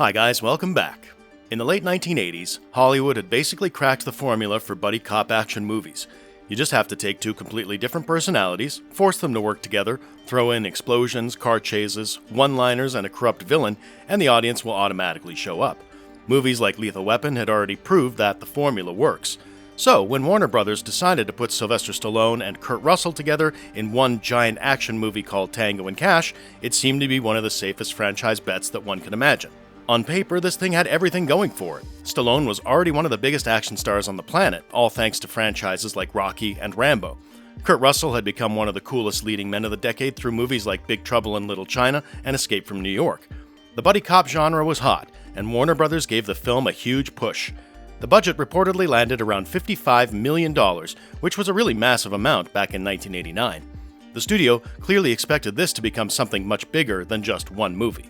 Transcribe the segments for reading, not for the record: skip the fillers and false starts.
Hi guys, welcome back. In the late 1980s, Hollywood had basically cracked the formula for buddy cop action movies. You just have to take two completely different personalities, force them to work together, throw in explosions, car chases, one-liners, and a corrupt villain, and the audience will automatically show up. Movies like Lethal Weapon had already proved that the formula works. So, when Warner Brothers decided to put Sylvester Stallone and Kurt Russell together in one giant action movie called Tango and Cash, it seemed to be one of the safest franchise bets that one could imagine. On paper, this thing had everything going for it. Stallone was already one of the biggest action stars on the planet, all thanks to franchises like Rocky and Rambo. Kurt Russell had become one of the coolest leading men of the decade through movies like Big Trouble in Little China and Escape from New York. The buddy cop genre was hot, and Warner Brothers gave the film a huge push. The budget reportedly landed around $55 million, which was a really massive amount back in 1989. The studio clearly expected this to become something much bigger than just one movie.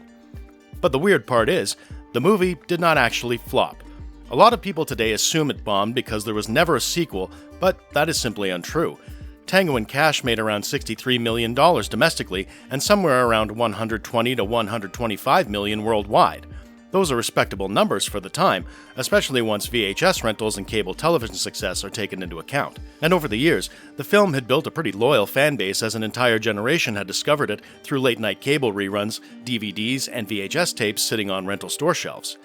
But the weird part is, the movie did not actually flop. A lot of people today assume it bombed because there was never a sequel, but that is simply untrue. Tango and Cash made around $63 million domestically and somewhere around $120 to $125 million worldwide. Those are respectable numbers for the time, especially once VHS rentals and cable television success are taken into account. And over the years, the film had built a pretty loyal fan base as an entire generation had discovered it through late-night cable reruns, DVDs, and VHS tapes sitting on rental store shelves.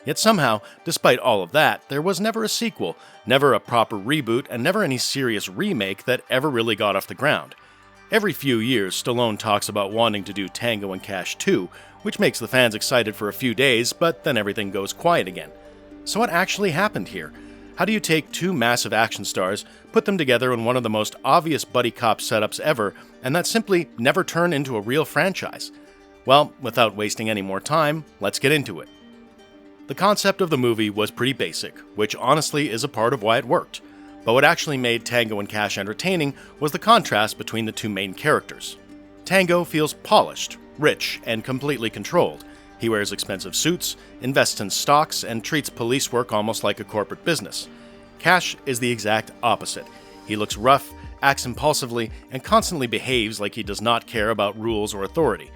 Yet somehow, despite all of that, there was never a sequel, never a proper reboot, and never any serious remake that ever really got off the ground. Every few years, Stallone talks about wanting to do Tango and Cash 2, which makes the fans excited for a few days, but then everything goes quiet again. So what actually happened here? How do you take two massive action stars, put them together in one of the most obvious buddy cop setups ever, and that simply never turn into a real franchise? Well, without wasting any more time, let's get into it. The concept of the movie was pretty basic, which honestly is a part of why it worked. But what actually made Tango and Cash entertaining was the contrast between the two main characters. Tango feels polished, rich, and completely controlled. He wears expensive suits, invests in stocks, and treats police work almost like a corporate business. Cash is the exact opposite. He looks rough, acts impulsively, and constantly behaves like he does not care about rules or authority.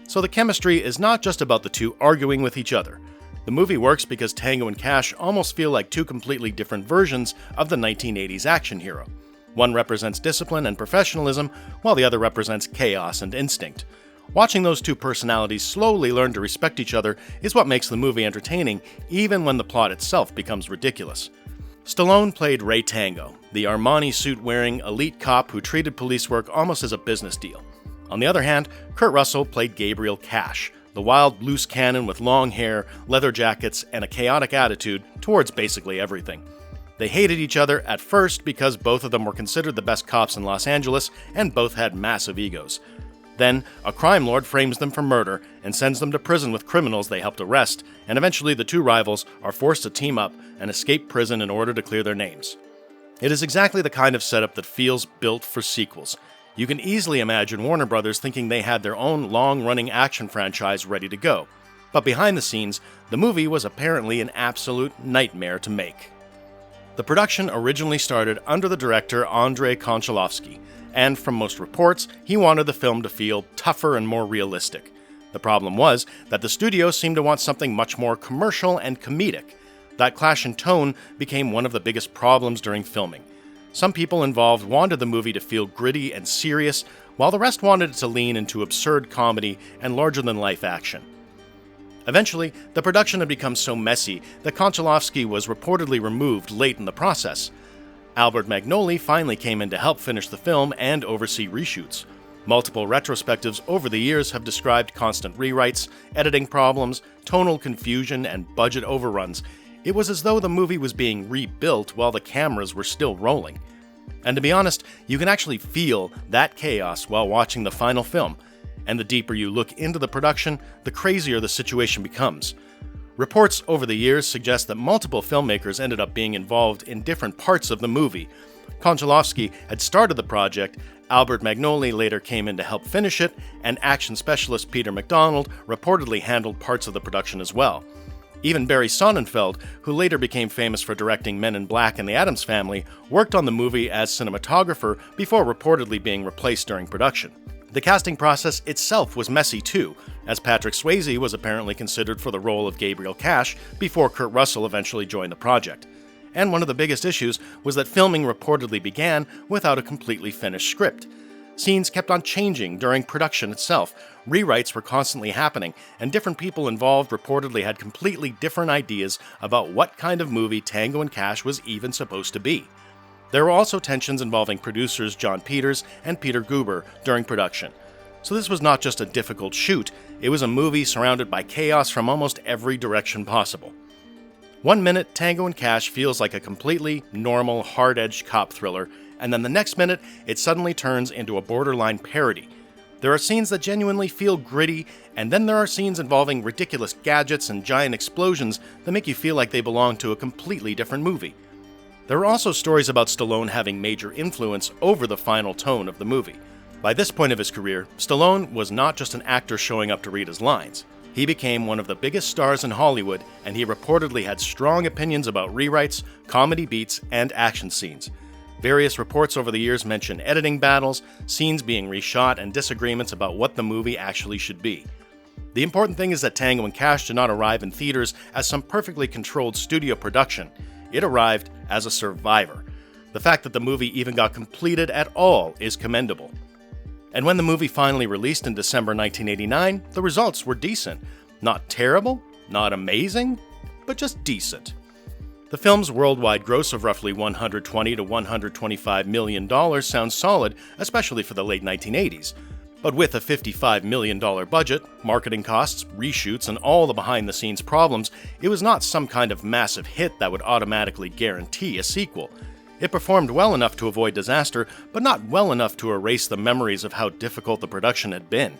So the chemistry is not just about the two arguing with each other. The movie works because Tango and Cash almost feel like two completely different versions of the 1980s action hero. One represents discipline and professionalism, while the other represents chaos and instinct. Watching those two personalities slowly learn to respect each other is what makes the movie entertaining, even when the plot itself becomes ridiculous. Stallone played Ray Tango, the Armani suit-wearing elite cop who treated police work almost as a business deal. On the other hand, Kurt Russell played Gabriel Cash, the wild loose cannon with long hair, leather jackets, and a chaotic attitude towards basically everything. They hated each other at first because both of them were considered the best cops in Los Angeles and both had massive egos. Then, a crime lord frames them for murder and sends them to prison with criminals they helped arrest, and eventually the two rivals are forced to team up and escape prison in order to clear their names. It is exactly the kind of setup that feels built for sequels. You can easily imagine Warner Brothers thinking they had their own long-running action franchise ready to go. But behind the scenes, the movie was apparently an absolute nightmare to make. The production originally started under the director Andrei Konchalovsky, and from most reports, he wanted the film to feel tougher and more realistic. The problem was that the studio seemed to want something much more commercial and comedic. That clash in tone became one of the biggest problems during filming. Some people involved wanted the movie to feel gritty and serious, while the rest wanted it to lean into absurd comedy and larger-than-life action. Eventually, the production had become so messy that Konchalovsky was reportedly removed late in the process. Albert Magnoli finally came in to help finish the film and oversee reshoots. Multiple retrospectives over the years have described constant rewrites, editing problems, tonal confusion, and budget overruns. It was as though the movie was being rebuilt while the cameras were still rolling. And to be honest, you can actually feel that chaos while watching the final film. And the deeper you look into the production, the crazier the situation becomes. Reports over the years suggest that multiple filmmakers ended up being involved in different parts of the movie. Konchalovsky had started the project, Albert Magnoli later came in to help finish it, and action specialist Peter MacDonald reportedly handled parts of the production as well. Even Barry Sonnenfeld, who later became famous for directing Men in Black and The Addams Family, worked on the movie as cinematographer before reportedly being replaced during production. The casting process itself was messy too, as Patrick Swayze was apparently considered for the role of Gabriel Cash before Kurt Russell eventually joined the project. And one of the biggest issues was that filming reportedly began without a completely finished script. Scenes kept on changing during production itself, rewrites were constantly happening, and different people involved reportedly had completely different ideas about what kind of movie Tango and Cash was even supposed to be. There were also tensions involving producers John Peters and Peter Guber during production. So this was not just a difficult shoot, it was a movie surrounded by chaos from almost every direction possible. One minute, Tango and Cash feels like a completely normal, hard-edged cop thriller, and then the next minute, it suddenly turns into a borderline parody. There are scenes that genuinely feel gritty, and then there are scenes involving ridiculous gadgets and giant explosions that make you feel like they belong to a completely different movie. There are also stories about Stallone having major influence over the final tone of the movie. By this point of his career, Stallone was not just an actor showing up to read his lines. He became one of the biggest stars in Hollywood, and he reportedly had strong opinions about rewrites, comedy beats, and action scenes. Various reports over the years mention editing battles, scenes being reshot, and disagreements about what the movie actually should be. The important thing is that Tango and Cash did not arrive in theaters as some perfectly controlled studio production. It arrived as a survivor. The fact that the movie even got completed at all is commendable. And when the movie finally released in December 1989, the results were decent. Not terrible, not amazing, but just decent. The film's worldwide gross of roughly $120 to $125 million sounds solid, especially for the late 1980s. But with a $55 million budget, marketing costs, reshoots, and all the behind-the-scenes problems, it was not some kind of massive hit that would automatically guarantee a sequel. It performed well enough to avoid disaster, but not well enough to erase the memories of how difficult the production had been.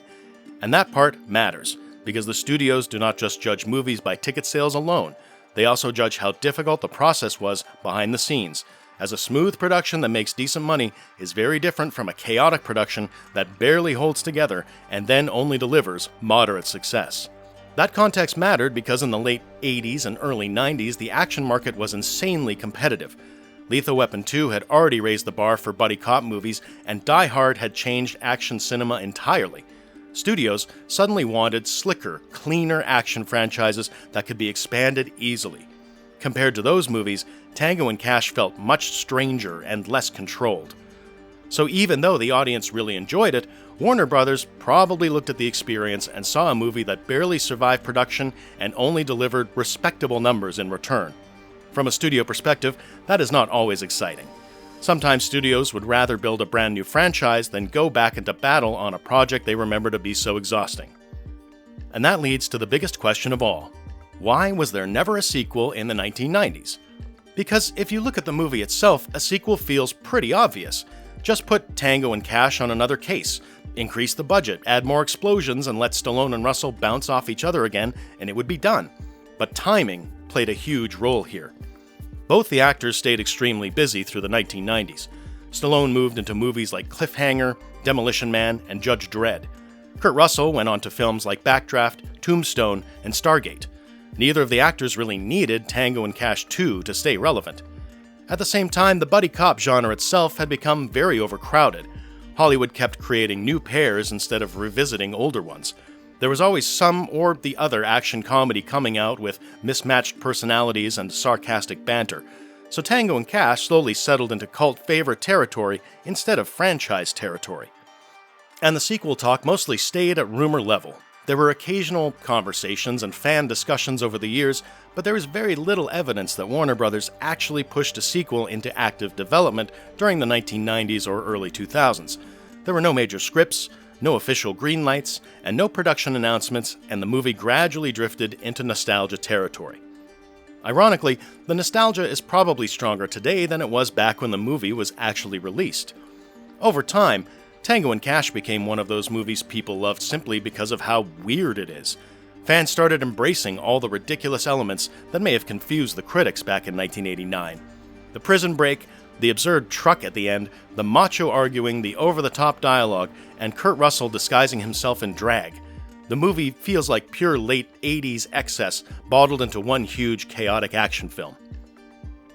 And that part matters, because the studios do not just judge movies by ticket sales alone. They also judge how difficult the process was behind the scenes, as a smooth production that makes decent money is very different from a chaotic production that barely holds together and then only delivers moderate success. That context mattered because in the late 80s and early 90s, the action market was insanely competitive. Lethal Weapon 2 had already raised the bar for buddy cop movies, and Die Hard had changed action cinema entirely. Studios suddenly wanted slicker, cleaner action franchises that could be expanded easily. Compared to those movies, Tango and Cash felt much stranger and less controlled. So even though the audience really enjoyed it, Warner Brothers probably looked at the experience and saw a movie that barely survived production and only delivered respectable numbers in return. From a studio perspective, that is not always exciting. Sometimes studios would rather build a brand new franchise than go back into battle on a project they remember to be so exhausting. And that leads to the biggest question of all. Why was there never a sequel in the 1990s? Because if you look at the movie itself, a sequel feels pretty obvious. Just put Tango and Cash on another case, increase the budget, add more explosions, and let Stallone and Russell bounce off each other again, and it would be done. But timing played a huge role here. Both the actors stayed extremely busy through the 1990s. Stallone moved into movies like Cliffhanger, Demolition Man, and Judge Dredd. Kurt Russell went on to films like Backdraft, Tombstone, and Stargate. Neither of the actors really needed Tango and Cash 2 to stay relevant. At the same time, the buddy cop genre itself had become very overcrowded. Hollywood kept creating new pairs instead of revisiting older ones. There was always some or the other action comedy coming out with mismatched personalities and sarcastic banter, so Tango and Cash slowly settled into cult favorite territory instead of franchise territory. And the sequel talk mostly stayed at rumor level. There were occasional conversations and fan discussions over the years, but there was very little evidence that Warner Brothers actually pushed a sequel into active development during the 1990s or early 2000s. There were no major scripts, no official greenlights, and no production announcements, and the movie gradually drifted into nostalgia territory. Ironically, the nostalgia is probably stronger today than it was back when the movie was actually released. Over time, Tango and Cash became one of those movies people loved simply because of how weird it is. Fans started embracing all the ridiculous elements that may have confused the critics back in 1989. The prison break, the absurd truck at the end, the macho arguing, the over-the-top dialogue, and Kurt Russell disguising himself in drag. The movie feels like pure late 80s excess bottled into one huge chaotic action film.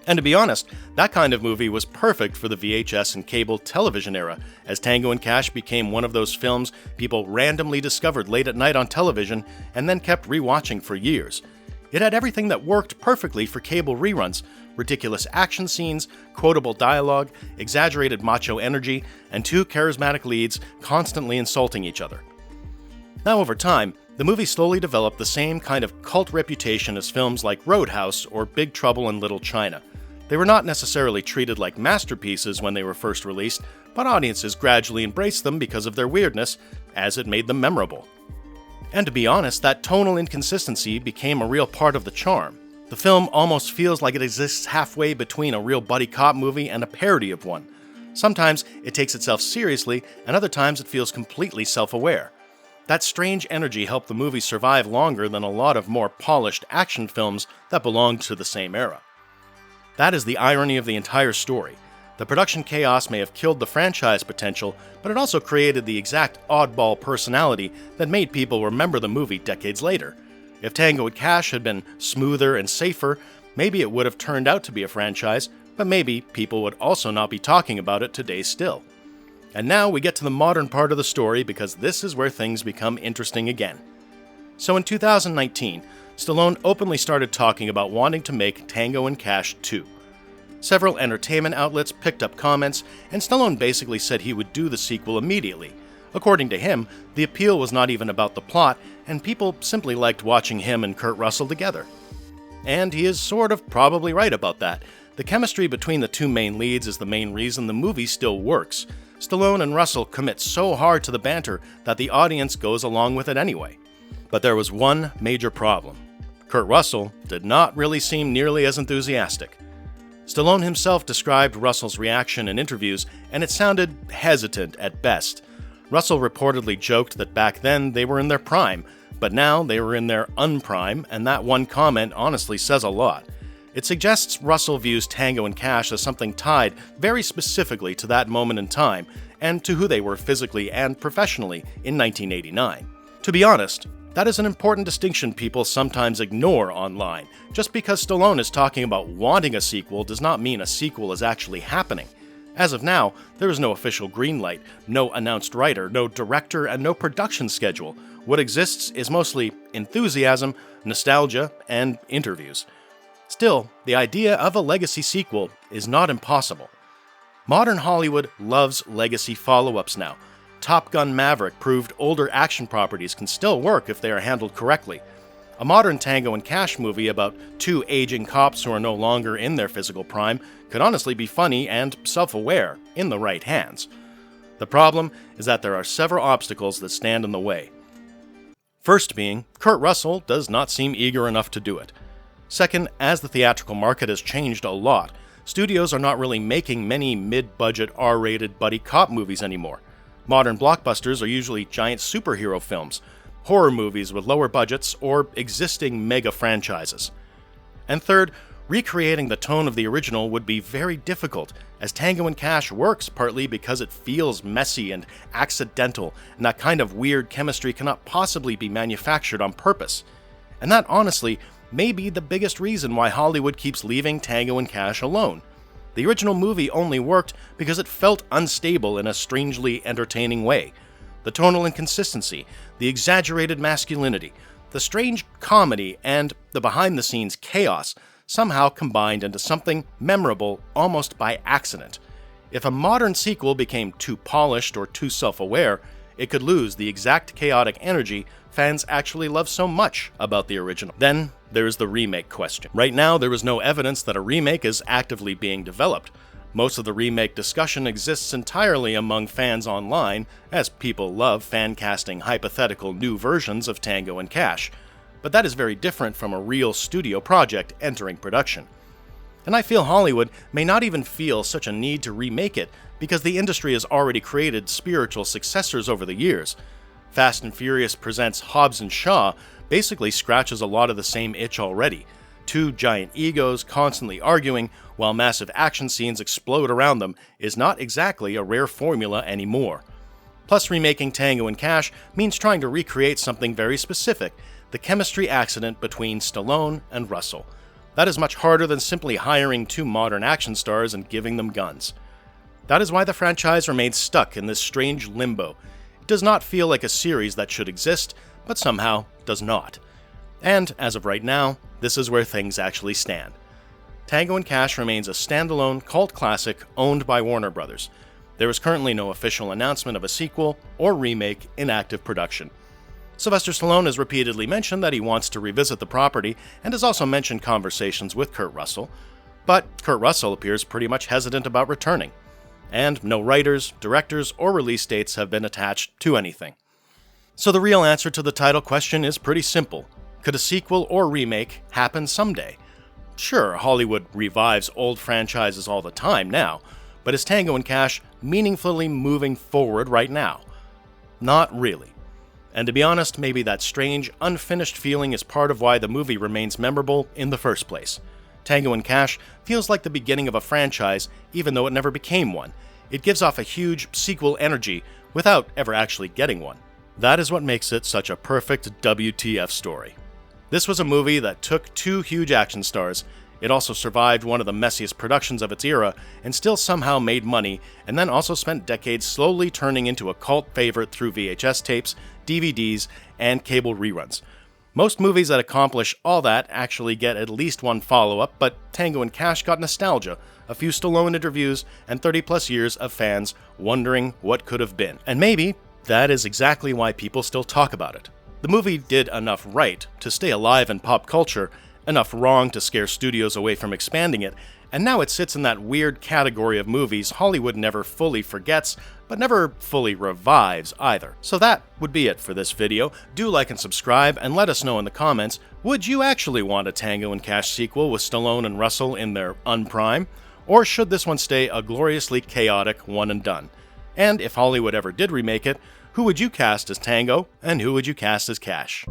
And to be honest, that kind of movie was perfect for the VHS and cable television era, as Tango and Cash became one of those films people randomly discovered late at night on television and then kept rewatching for years. It had everything that worked perfectly for cable reruns: ridiculous action scenes, quotable dialogue, exaggerated macho energy, and two charismatic leads constantly insulting each other. Now, over time, the movie slowly developed the same kind of cult reputation as films like Roadhouse or Big Trouble in Little China. They were not necessarily treated like masterpieces when they were first released, but audiences gradually embraced them because of their weirdness, as it made them memorable. And to be honest, that tonal inconsistency became a real part of the charm. The film almost feels like it exists halfway between a real buddy cop movie and a parody of one. Sometimes it takes itself seriously, and other times it feels completely self-aware. That strange energy helped the movie survive longer than a lot of more polished action films that belonged to the same era. That is the irony of the entire story. The production chaos may have killed the franchise potential, but it also created the exact oddball personality that made people remember the movie decades later. If Tango and Cash had been smoother and safer, maybe it would have turned out to be a franchise, but maybe people would also not be talking about it today still. And now we get to the modern part of the story, because this is where things become interesting again. So in 2019, Stallone openly started talking about wanting to make Tango and Cash 2. Several entertainment outlets picked up comments, and Stallone basically said he would do the sequel immediately. According to him, the appeal was not even about the plot, and people simply liked watching him and Kurt Russell together. And he is sort of probably right about that. The chemistry between the two main leads is the main reason the movie still works. Stallone and Russell commit so hard to the banter that the audience goes along with it anyway. But there was one major problem. Kurt Russell did not really seem nearly as enthusiastic. Stallone himself described Russell's reaction in interviews, and it sounded hesitant at best. Russell reportedly joked that back then they were in their prime, but now they were in their unprime, and that one comment honestly says a lot. It suggests Russell views Tango and Cash as something tied very specifically to that moment in time, and to who they were physically and professionally in 1989. To be honest, that is an important distinction people sometimes ignore online. Just because Stallone is talking about wanting a sequel does not mean a sequel is actually happening. As of now, there is no official greenlight, no announced writer, no director, and no production schedule. What exists is mostly enthusiasm, nostalgia, and interviews. Still, the idea of a legacy sequel is not impossible. Modern Hollywood loves legacy follow-ups now. Top Gun Maverick proved older action properties can still work if they are handled correctly. A modern Tango and Cash movie about two aging cops who are no longer in their physical prime could honestly be funny and self-aware in the right hands. The problem is that there are several obstacles that stand in the way. First being, Kurt Russell does not seem eager enough to do it. Second, as the theatrical market has changed a lot, studios are not really making many mid-budget R-rated buddy cop movies anymore. Modern blockbusters are usually giant superhero films, horror movies with lower budgets, or existing mega franchises. And third, recreating the tone of the original would be very difficult, as Tango and Cash works partly because it feels messy and accidental, and that kind of weird chemistry cannot possibly be manufactured on purpose. And that, honestly, may be the biggest reason why Hollywood keeps leaving Tango and Cash alone. The original movie only worked because it felt unstable in a strangely entertaining way. The tonal inconsistency, the exaggerated masculinity, the strange comedy, and the behind-the-scenes chaos somehow combined into something memorable almost by accident. If a modern sequel became too polished or too self-aware, it could lose the exact chaotic energy fans actually love so much about the original. Then there's the remake question. Right now, there is no evidence that a remake is actively being developed. Most of the remake discussion exists entirely among fans online, as people love fan-casting hypothetical new versions of Tango and Cash. But that is very different from a real studio project entering production. And I feel Hollywood may not even feel such a need to remake it, because the industry has already created spiritual successors over the years. Fast and Furious Presents Hobbs and Shaw basically scratches a lot of the same itch already. Two giant egos constantly arguing while massive action scenes explode around them is not exactly a rare formula anymore. Plus, remaking Tango and Cash means trying to recreate something very specific, the chemistry accident between Stallone and Russell. That is much harder than simply hiring two modern action stars and giving them guns. That is why the franchise remains stuck in this strange limbo. It does not feel like a series that should exist, but somehow does not. And, as of right now, this is where things actually stand. Tango and Cash remains a standalone cult classic owned by Warner Brothers. There is currently no official announcement of a sequel or remake in active production. Sylvester Stallone has repeatedly mentioned that he wants to revisit the property and has also mentioned conversations with Kurt Russell, but Kurt Russell appears pretty much hesitant about returning. And no writers, directors, or release dates have been attached to anything. So the real answer to the title question is pretty simple. Could a sequel or remake happen someday? Sure, Hollywood revives old franchises all the time now, but is Tango and Cash meaningfully moving forward right now? Not really. And to be honest, maybe that strange, unfinished feeling is part of why the movie remains memorable in the first place. Tango and Cash feels like the beginning of a franchise, even though it never became one. It gives off a huge sequel energy without ever actually getting one. That is what makes it such a perfect WTF story. This was a movie that took two huge action stars. It also survived one of the messiest productions of its era and still somehow made money, and then also spent decades slowly turning into a cult favorite through VHS tapes, DVDs, and cable reruns. Most movies that accomplish all that actually get at least one follow-up, but Tango and Cash got nostalgia, a few Stallone interviews, and 30-plus years of fans wondering what could have been. And maybe that is exactly why people still talk about it. The movie did enough right to stay alive in pop culture, enough wrong to scare studios away from expanding it, and now it sits in that weird category of movies Hollywood never fully forgets, but never fully revives either. So that would be it for this video. Do like and subscribe, and let us know in the comments, would you actually want a Tango and Cash sequel with Stallone and Russell in their unprime? Or should this one stay a gloriously chaotic one and done? And if Hollywood ever did remake it, who would you cast as Tango, and who would you cast as Cash?